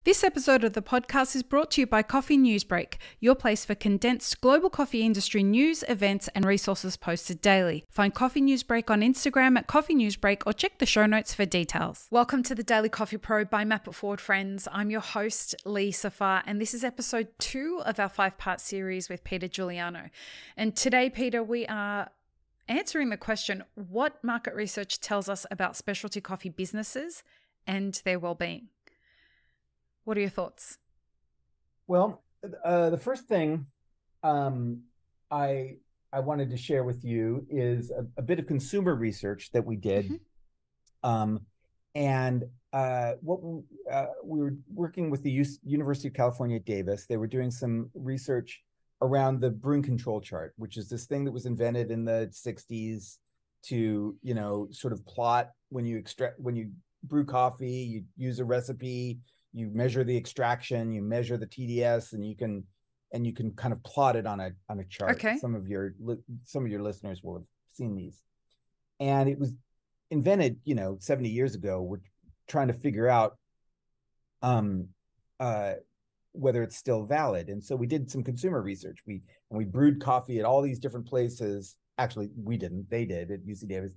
This episode of the podcast is brought to you by Coffee Newsbreak, your place for condensed global coffee industry news, events, and resources posted daily. Find Coffee Newsbreak on Instagram at Coffee Newsbreak or check the show notes for details. Welcome to the Daily Coffee Pro by Map It Forward, friends. I'm your host, Lee Safar, and this is episode 2 of our 5-part series with Peter Giuliano. And today, Peter, we are answering the question, what market research tells us about specialty coffee businesses and their well-being? What are your thoughts? Well, the first thing I wanted to share with you is a bit of consumer research that we did. We were working with the University of California at Davis. They were doing some research around the brewing control chart, which is this thing that was invented in the 60s to, sort of plot when you brew coffee, you use a recipe, you measure the extraction, you measure the TDS, and you can kind of plot it on a chart. Okay. Some of your listeners will have seen these. And it was invented, 70 years ago. We're trying to figure out whether it's still valid. And so we did some consumer research. We brewed coffee at all these different places. Actually, we didn't. They did at UC Davis.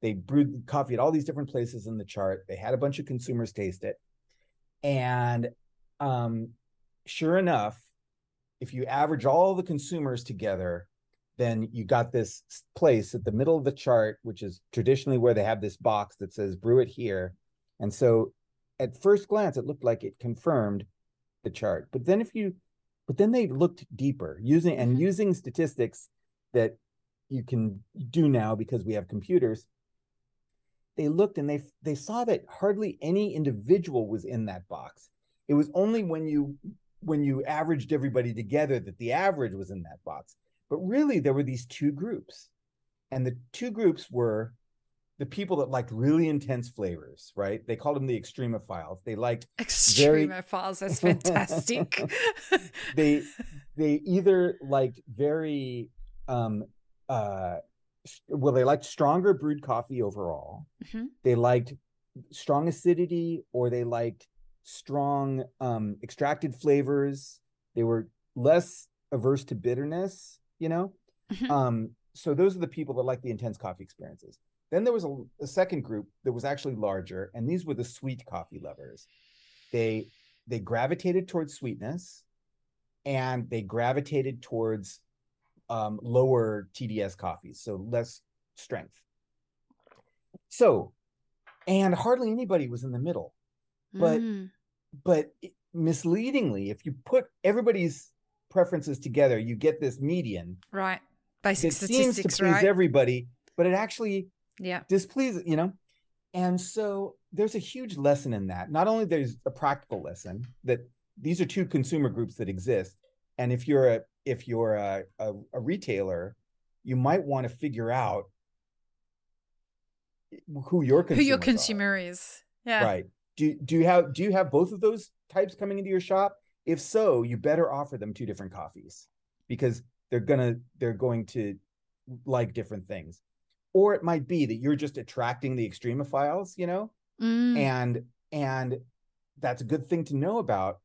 They brewed coffee at all these different places in the chart. They had a bunch of consumers taste it. And sure enough, if you average all the consumers together, then you got this place at the middle of the chart, which is traditionally where they have this box that says brew it here. And so at first glance, it looked like it confirmed the chart. But then they looked deeper using statistics that you can do now because we have computers. They looked and they saw that hardly any individual was in that box. It was only when you averaged everybody together that the average was in that box. But really, there were these two groups. And the two groups were the people that liked really intense flavors, right? They called them the extremophiles. They liked extremophiles. That's fantastic. They either liked very they liked stronger brewed coffee overall. They liked strong acidity, or they liked strong extracted flavors. They were less averse to bitterness, So those are the people that like the intense coffee experiences. Then there was a second group that was actually larger, and these were the sweet coffee lovers. They gravitated towards sweetness, and they gravitated towards lower TDS coffees, so less strength. So, and hardly anybody was in the middle. But misleadingly, if you put everybody's preferences together, you get this median. Right. Basic statistics, seems to please everybody, but it actually displeases, And so there's a huge lesson in that. Not only there's a practical lesson that these are two consumer groups that exist, and if you're a retailer, you might want to figure out who your consumer is. Yeah. Right. Do you have both of those types coming into your shop? If so, you better offer them two different coffees, because they're going to like different things. Or it might be that you're just attracting the extremophiles, and that's a good thing to know about,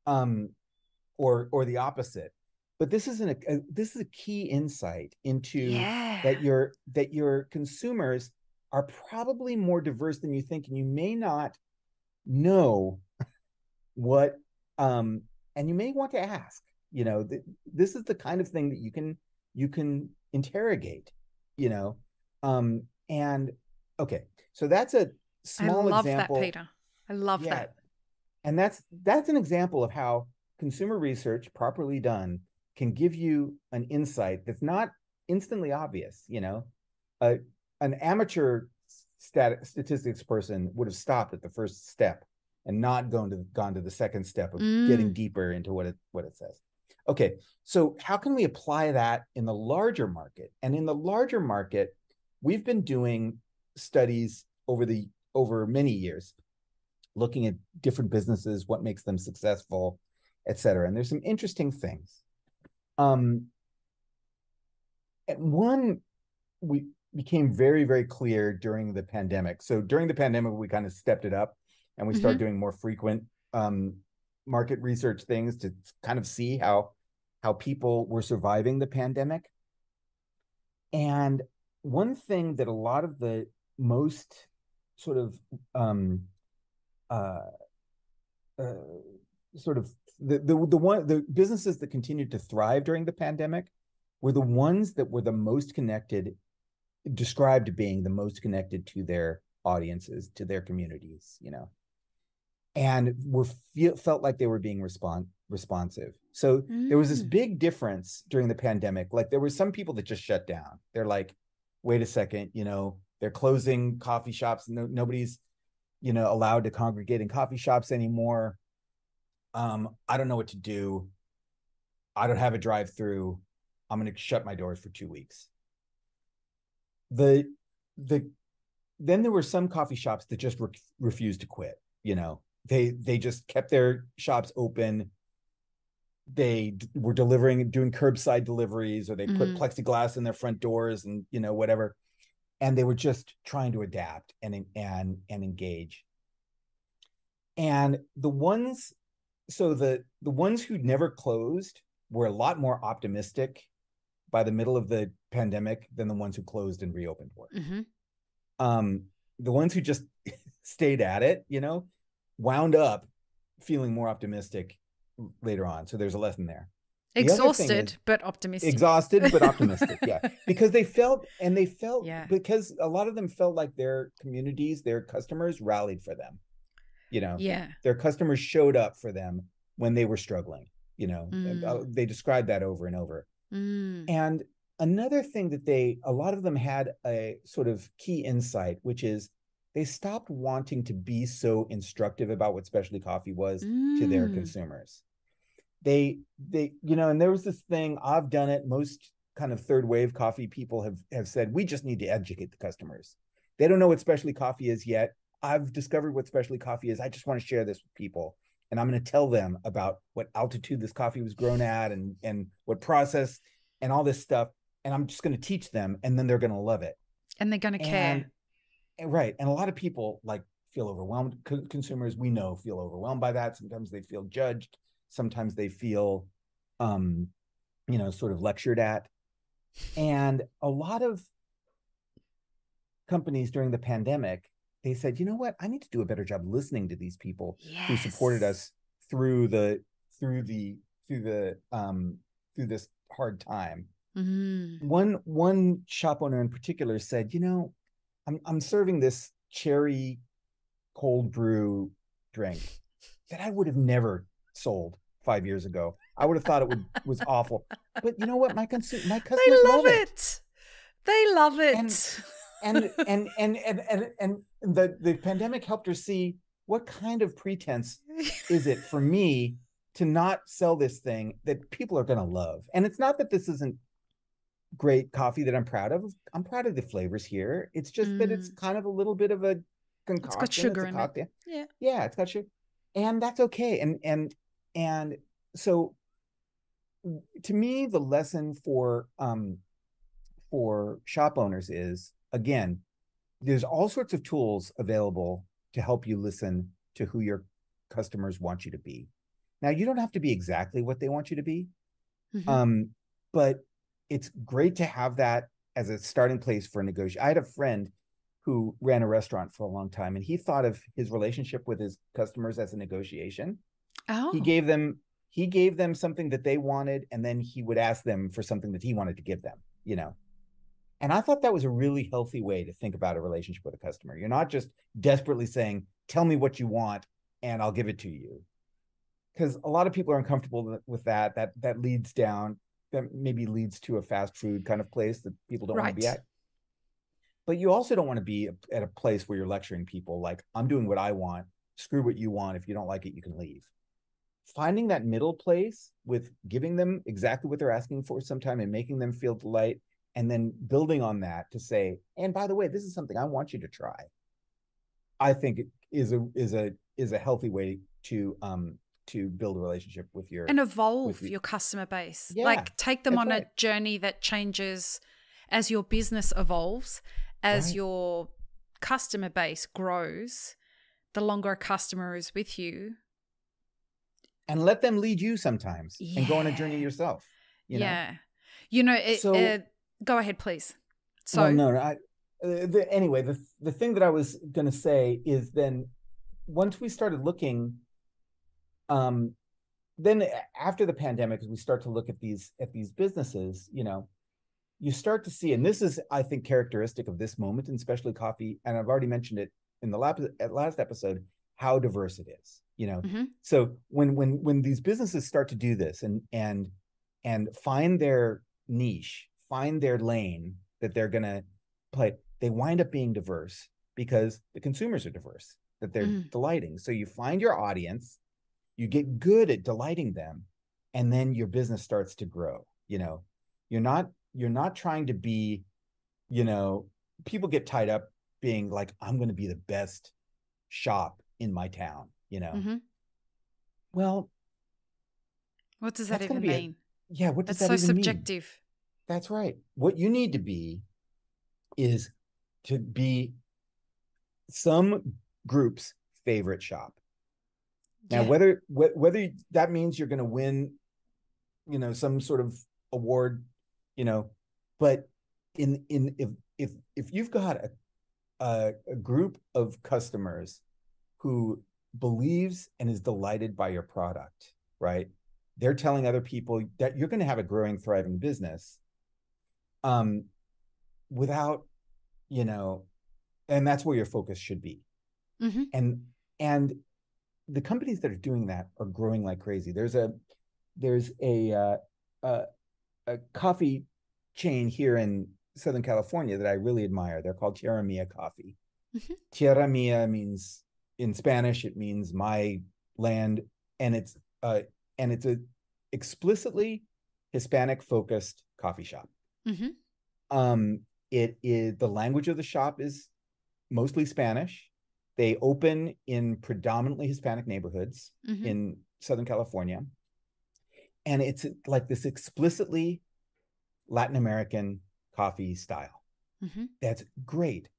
or the opposite. But this is a key insight into that your consumers are probably more diverse than you think, and you may not know what, and you may want to ask. This is the kind of thing that you can interrogate. And okay, so that's a small example. I love that, Peter. I love that. And that's an example of how consumer research properly done can give you an insight that's not instantly obvious. An amateur statistics person would have stopped at the first step and not gone to the second step of getting deeper into what it says. Okay, so how can we apply that in the larger market? And in the larger market, we've been doing studies over many years, looking at different businesses, what makes them successful, et cetera. And there's some interesting things. And one we became very, very clear during the pandemic. So during the pandemic, we kind of stepped it up, and we started doing more frequent market research things to kind of see how people were surviving the pandemic. And one thing that a lot of the most sort of uh, uh, sort of the businesses that continued to thrive during the pandemic were the ones that were the most connected, described being the most connected to their audiences, to their communities, and felt like they were being responsive. So there was this big difference during the pandemic. Like there were some people that just shut down. They're like, wait a second, they're closing coffee shops. Nobody's, allowed to congregate in coffee shops anymore. I don't know what to do. I don't have a drive-through. I'm going to shut my doors for 2 weeks. Then there were some coffee shops that just refused to quit. They just kept their shops open. They were doing curbside deliveries, or they put plexiglass in their front doors and whatever. And they were just trying to adapt and engage. And the ones who never closed were a lot more optimistic by the middle of the pandemic than the ones who closed and reopened were. The ones who just stayed at it, wound up feeling more optimistic later on. So there's a lesson there. Exhausted, but optimistic. Exhausted, but optimistic. Yeah. Because because a lot of them felt like their communities, their customers rallied for them. Their customers showed up for them when they were struggling, they described that over and over. And another thing that a lot of them had a sort of key insight, which is they stopped wanting to be so instructive about what specialty coffee was to their consumers. And there was this thing, I've done it, most kind of third wave coffee people have said, we just need to educate the customers. They don't know what specialty coffee is yet. I've discovered what specialty coffee is. I just want to share this with people. And I'm going to tell them about what altitude this coffee was grown at and what process and all this stuff. And I'm just going to teach them, and then they're going to love it. And they're going to care. Right. And a lot of people feel overwhelmed. Consumers, we know, feel overwhelmed by that. Sometimes they feel judged. Sometimes they feel, sort of lectured at. And a lot of companies during the pandemic, they said, you know what? I need to do a better job listening to these people who supported us through this hard time. One shop owner in particular said, I'm serving this cherry cold brew drink that I would have never sold 5 years ago. I would have thought was awful. But you know what? My customers love it. They love it. And the pandemic helped her see, what kind of pretense is it for me to not sell this thing that people are going to love? And it's not that this isn't great coffee that I'm proud of. I'm proud of the flavors here. It's just that it's kind of a little bit of a concoction. It's got sugar in it. Yeah, it's got sugar, and that's okay. And so, to me, the lesson for shop owners is, again, there's all sorts of tools available to help you listen to who your customers want you to be. Now, you don't have to be exactly what they want you to be, but it's great to have that as a starting place for a negotiation. I had a friend who ran a restaurant for a long time, and he thought of his relationship with his customers as a negotiation. He gave them something that they wanted, and then he would ask them for something that he wanted to give them, And I thought that was a really healthy way to think about a relationship with a customer. You're not just desperately saying, tell me what you want and I'll give it to you. Because a lot of people are uncomfortable with that. That maybe leads to a fast food kind of place that people don't want to be at. But you also don't want to be at a place where you're lecturing people like, I'm doing what I want, screw what you want. If you don't like it, you can leave. Finding that middle place with giving them exactly what they're asking for sometime and making them feel delight, and then building on that to say, and by the way, this is something I want you to try, I think is a healthy way to build a relationship with your and evolve your customer base. Like take them on a journey that changes as your business evolves, as your customer base grows. The longer a customer is with you, and let them lead you sometimes and go on a journey Yeah. yourself, you know? Yeah. You know, So, go ahead, please. well, So, no, anyway, the thing that I was going to say is then once we started looking, um, then after the pandemic, as we start to look at these businesses, you know, you start to see, and this is, I think, characteristic of this moment, and especially coffee. And I've already mentioned it in the last episode, how diverse it is. You know, mm-hmm. so when these businesses start to do this and find their niche, find their lane that they're gonna play, they wind up being diverse because the consumers are diverse that they're delighting. So you find your audience, you get good at delighting them, and then your business starts to grow. You know, you're not trying to be, you know, people get tied up being like, I'm going to be the best shop in my town, you know. Mm-hmm. Well, What does that that's going even to be mean? yeah, what does That's that so even mean? subjective. That's right. What you need to be is to be some group's favorite shop. Now, Yeah. whether that means you're going to win, you know, some sort of award, you know, but in if you've got a group of customers who believes and is delighted by your product, right? They're telling other people that you're going to have a growing, thriving business, um, without, you know, and that's where your focus should be. Mm-hmm. And the companies that are doing that are growing like crazy. There's a coffee chain here in Southern California that I really admire. They're called Tierra Mia Coffee. Mm-hmm. Tierra Mia means, in Spanish, it means my land, and it's a explicitly Hispanic focused coffee shop. Mm-hmm. It is, the language of the shop is mostly Spanish. They open in predominantly Hispanic neighborhoods mm-hmm. in Southern California. And it's like this explicitly Latin American coffee style. Mm-hmm. That's great.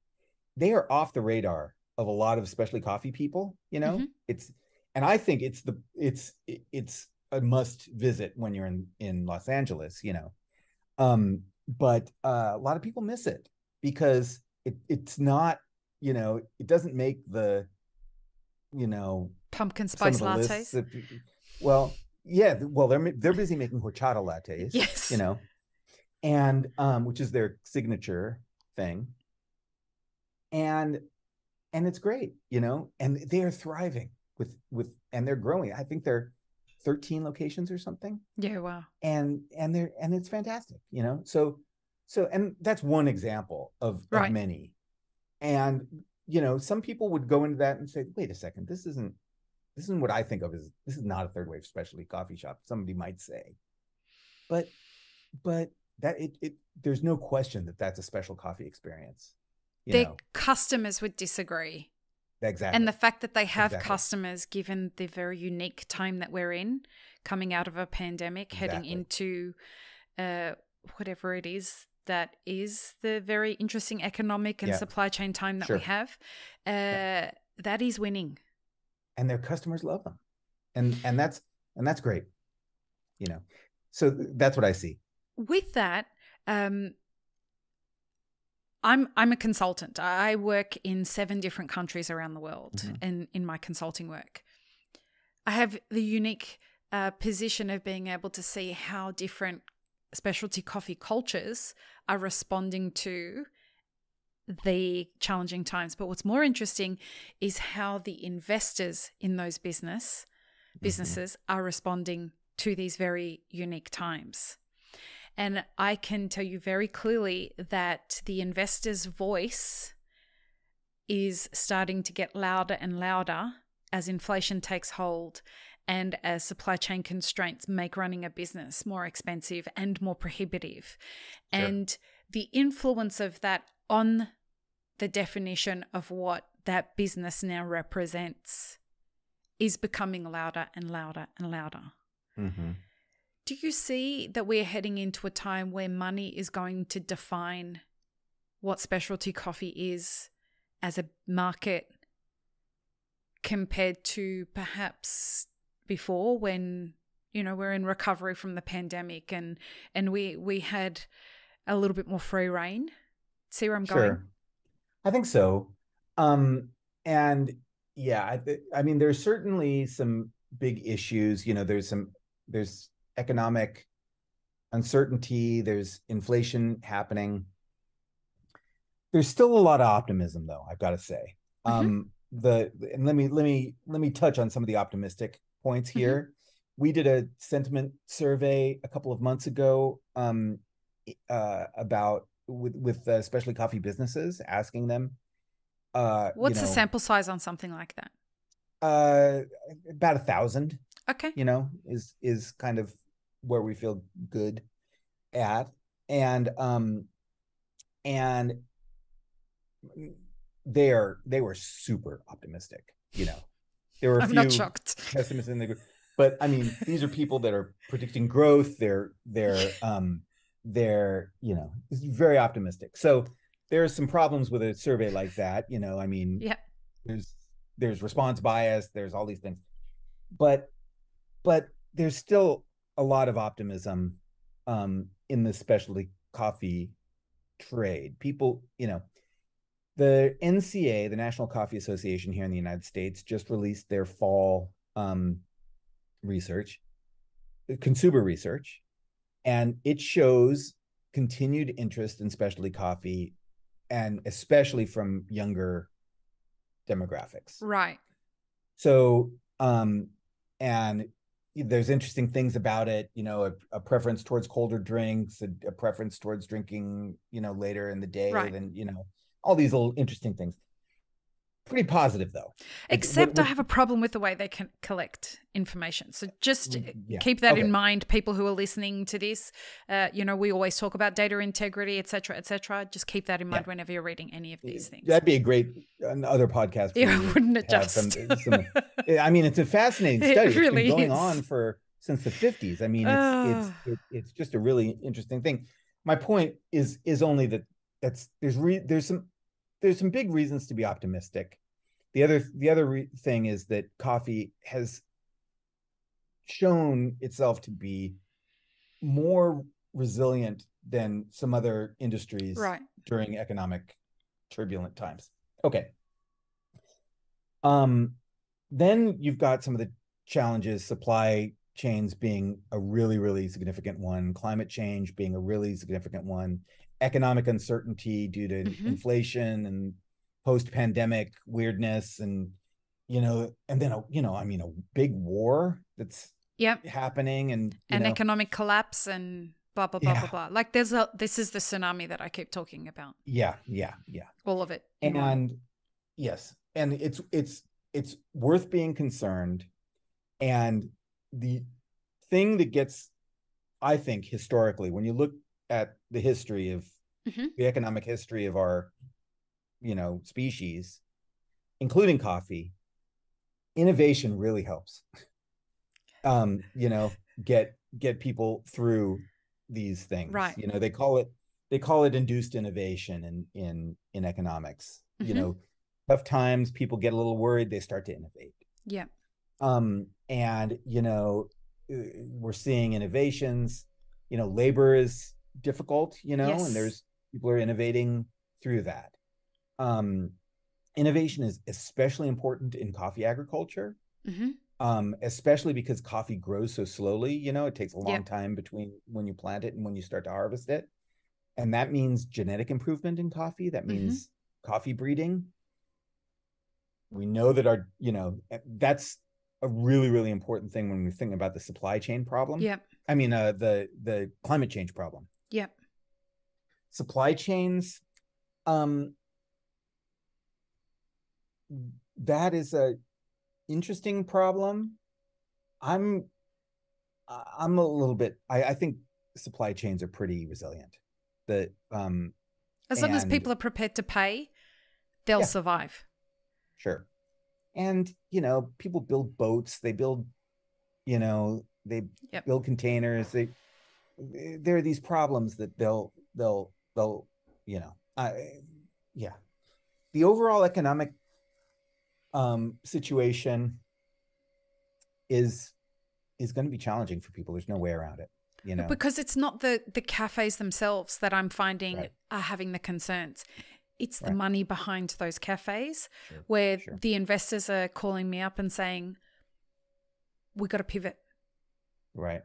They are off the radar of a lot of especially coffee people, you know. Mm-hmm. And I think it's a must visit when you're in Los Angeles, you know. But a lot of people miss it because it's not, you know, it doesn't make the, you know, pumpkin spice lattes. That, well, yeah, well, they're busy making horchata lattes, yes, you know, and which is their signature thing, and it's great, you know, and they are thriving with and they're growing. I think they're 13 locations or something. Yeah, wow. And it's fantastic, you know. So and that's one example of many. And you know, some people would go into that and say, wait a second, this isn't what I think of as, this is not a third wave specialty coffee shop, somebody might say. But that there's no question that that's a special coffee experience. Their customers would disagree. Exactly. And the fact that they have customers, given the very unique time that we're in, coming out of a pandemic, heading into whatever it is that is the very interesting economic and supply chain time that we have, that is winning. And their customers love them. And that's great. You know, so that's what I see. With that, I'm a consultant. I work in 7 different countries around the world, mm-hmm. and in my consulting work, I have the unique position of being able to see how different specialty coffee cultures are responding to the challenging times. But what's more interesting is how the investors in those businesses mm-hmm. are responding to these very unique times. And I can tell you very clearly that the investor's voice is starting to get louder and louder as inflation takes hold and as supply chain constraints make running a business more expensive and more prohibitive. Sure. And the influence of that on the definition of what that business now represents is becoming louder and louder and louder. Mm-hmm. Do you see that we're heading into a time where money is going to define what specialty coffee is as a market compared to perhaps before when, we're in recovery from the pandemic and we had a little bit more free reign. See where I'm going? Sure. I think so. And yeah, I mean, there's certainly some big issues. There's economic uncertainty, there's inflation happening. There's still a lot of optimism, though, I've got to say. Mm-hmm. And let me touch on some of the optimistic points Mm-hmm. here. We did a sentiment survey a couple of months ago, about with especially coffee businesses, asking them, What's the sample size on something like that? uh, about 1,000, Okay. is kind of where we feel good at, and they were super optimistic. There were a I'm not few shocked. pessimists in the group, but I mean, these are people that are predicting growth. They're very optimistic. So there are some problems with a survey like that. I mean, Yeah. there's there's response bias. There's all these things, but but there's still a lot of optimism in the specialty coffee trade. People, the NCA, the National Coffee Association here in the United States, just released their fall research, consumer research, and it shows continued interest in specialty coffee, and especially from younger demographics. Right. So, and there's interesting things about it, a preference towards colder drinks, a preference towards drinking, later in the day Right. than, all these little interesting things. Pretty positive, though. Except I have a problem with the way they can collect information. So just keep that in mind, people who are listening to this. We always talk about data integrity, et cetera, et cetera. Just keep that in mind whenever you're reading any of these things. That'd be a great another podcast. Yeah, wouldn't it just? I mean, it's a fascinating study. It's really been going on since the 50s. I mean, it's just a really interesting thing. My point is only that there's some big reasons to be optimistic. The other thing is that coffee has shown itself to be more resilient than some other industries during economic turbulent times. Okay. Then you've got some of the challenges, supply chains being a really, really significant one, climate change being a really significant one, economic uncertainty due to inflation and post-pandemic weirdness, and then a big war that's happening, and economic collapse and blah blah blah blah blah. Like this is the tsunami that I keep talking about. Yeah. All of it. And yes, and it's worth being concerned. And the thing that gets, I think, historically, when you look at the history of the economic history of our species, including coffee, innovation really helps get people through these things. Right. They call it induced innovation in economics. Tough times, people get a little worried, they start to innovate. Yeah. And we're seeing innovations. Labor is difficult, and there's people are innovating through that. Innovation is especially important in coffee agriculture, especially because coffee grows so slowly. It takes a long time between when you plant it and when you start to harvest it. And that means genetic improvement in coffee. That means coffee breeding. We know that that's a really, really important thing when we think about the supply chain problem. Yeah. I mean, the climate change problem. Yeah. Supply chains, that is a interesting problem. I'm a little bit, I think supply chains are pretty resilient. As long as people are prepared to pay, they'll survive. Sure. And people build boats, they build build containers, there are these problems that they'll the overall economic situation, is going to be challenging for people. There's no way around it, you know. Because it's not the cafes themselves that I'm finding Right. are having the concerns. It's the Right. money behind those cafes Sure. where Sure. the investors are calling me up and saying, we got to pivot. Right.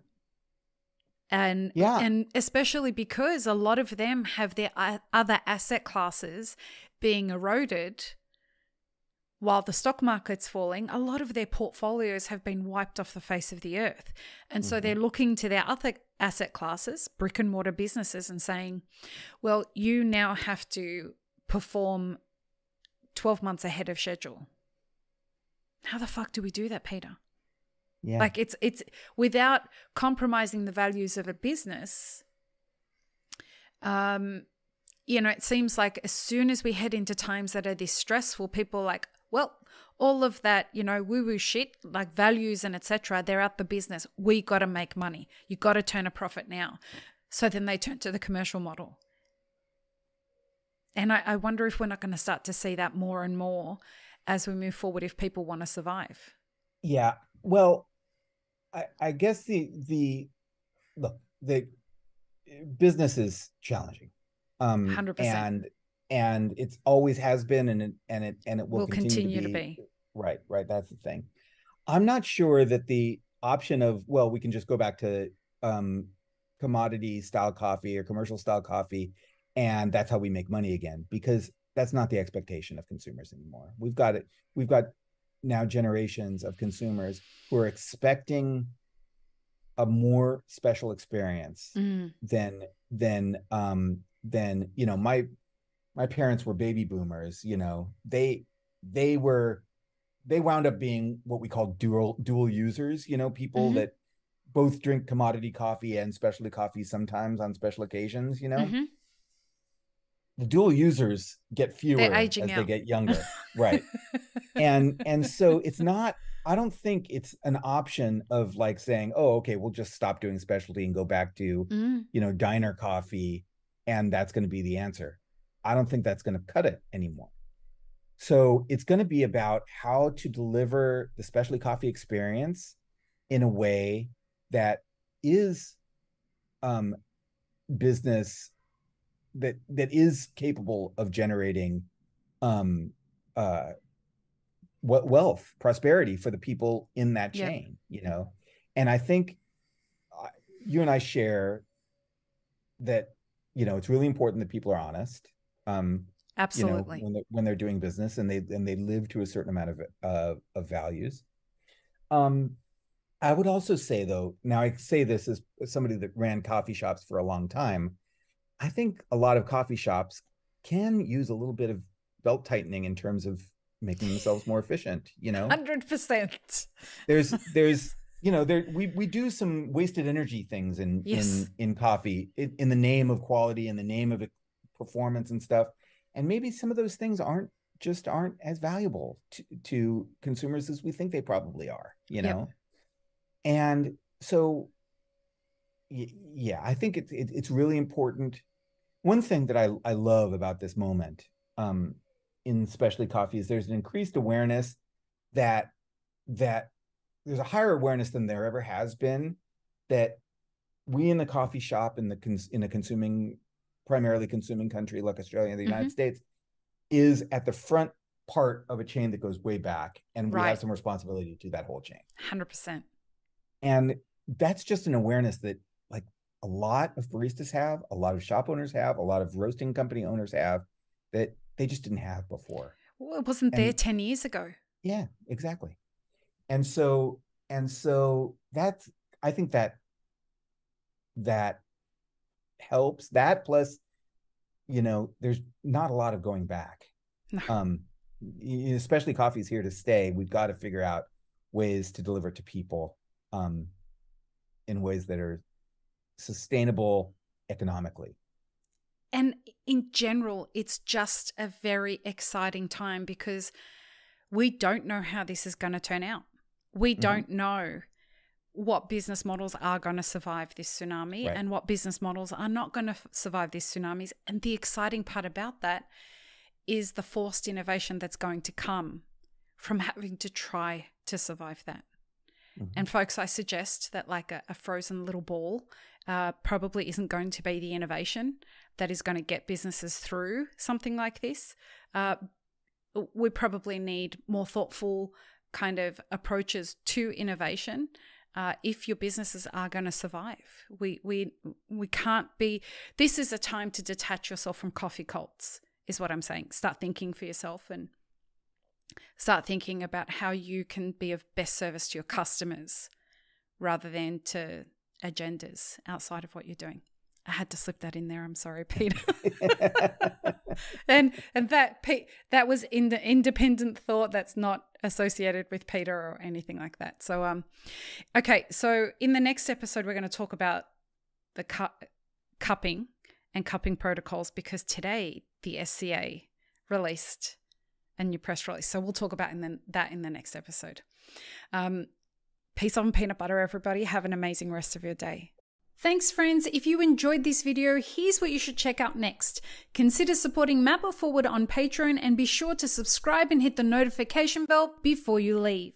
And Yeah. and especially because a lot of them have their other asset classes being eroded while the stock market's falling. A lot of their portfolios have been wiped off the face of the earth. And so they're looking to their other asset classes, brick and mortar businesses, and saying, well, you now have to perform 12 months ahead of schedule. How the fuck do we do that, Peter? Yeah. Like it's without compromising the values of a business. It seems like as soon as we head into times that are this stressful, people are like, well, all of that, woo-woo shit, like values and etc., they're out the business. We got to make money. You got to turn a profit now. So then they turn to the commercial model. And I wonder if we're not going to start to see that more and more as we move forward if people want to survive. Yeah. Well, I guess the business is challenging. 100%. And it's always has been, and it will continue to be. Right. That's the thing. I'm not sure that the option of, well, we can just go back to commodity style coffee or commercial style coffee, and that's how we make money again, because that's not the expectation of consumers anymore. We've got now generations of consumers who are expecting a more special experience than my parents were baby boomers. They wound up being what we call dual users, people that both drink commodity coffee and specialty coffee sometimes on special occasions. The dual users get fewer as they get younger. Right. And so it's not, I don't think it's an option of like saying, oh, okay, we'll just stop doing specialty and go back to, diner coffee, and that's going to be the answer. I don't think that's going to cut it anymore. So it's going to be about how to deliver the specialty coffee experience in a way that is business that is capable of generating wealth, prosperity for the people in that chain. And I think you and I share that it's really important that people are honest. Absolutely. When they're doing business, and they live to a certain amount of values. I would also say, though, now I say this as somebody that ran coffee shops for a long time, I think a lot of coffee shops can use a little bit of belt tightening in terms of making themselves more efficient. 100%. There's we do some wasted energy things in coffee in the name of quality, in the name of performance and stuff, and maybe some of those things aren't as valuable to consumers as we think they probably are. And so I think it's really important. One thing that I love about this moment in specialty coffee is there's an increased awareness that there's a higher awareness than there ever has been, that we in the coffee shop in a primarily consuming country like Australia and the United States is at the front part of a chain that goes way back, and we have some responsibility to that whole chain. 100%. And that's just an awareness that like a lot of baristas have, a lot of shop owners have, a lot of roasting company owners have, that they just didn't have before. Well, it wasn't there 10 years ago. Yeah, exactly. And so that's, I think that helps. That plus, there's not a lot of going back. No. Especially coffee's here to stay. We've got to figure out ways to deliver it to people in ways that are sustainable economically. And in general, it's just a very exciting time because we don't know how this is going to turn out. We don't know what business models are going to survive this tsunami and what business models are not going to survive these tsunamis. And the exciting part about that is the forced innovation that's going to come from having to try to survive that. And folks, I suggest that like a frozen little ball probably isn't going to be the innovation that is going to get businesses through something like this. We probably need more thoughtful kind of approaches to innovation if your businesses are going to survive. We can't be, this is a time to detach yourself from coffee cults, is what I'm saying. Start thinking for yourself and start thinking about how you can be of best service to your customers rather than to agendas outside of what you're doing. I had to slip that in there. I'm sorry, Peter. and that was in the independent thought. That's not associated with Peter or anything like that. So, okay. So in the next episode, we're going to talk about the cupping and cupping protocols, because today the SCA released a new press release. So we'll talk about that in the next episode. Peace on peanut butter, everybody. Have an amazing rest of your day. Thanks, friends. If you enjoyed this video, here's what you should check out next. Consider supporting Map It Forward on Patreon, and be sure to subscribe and hit the notification bell before you leave.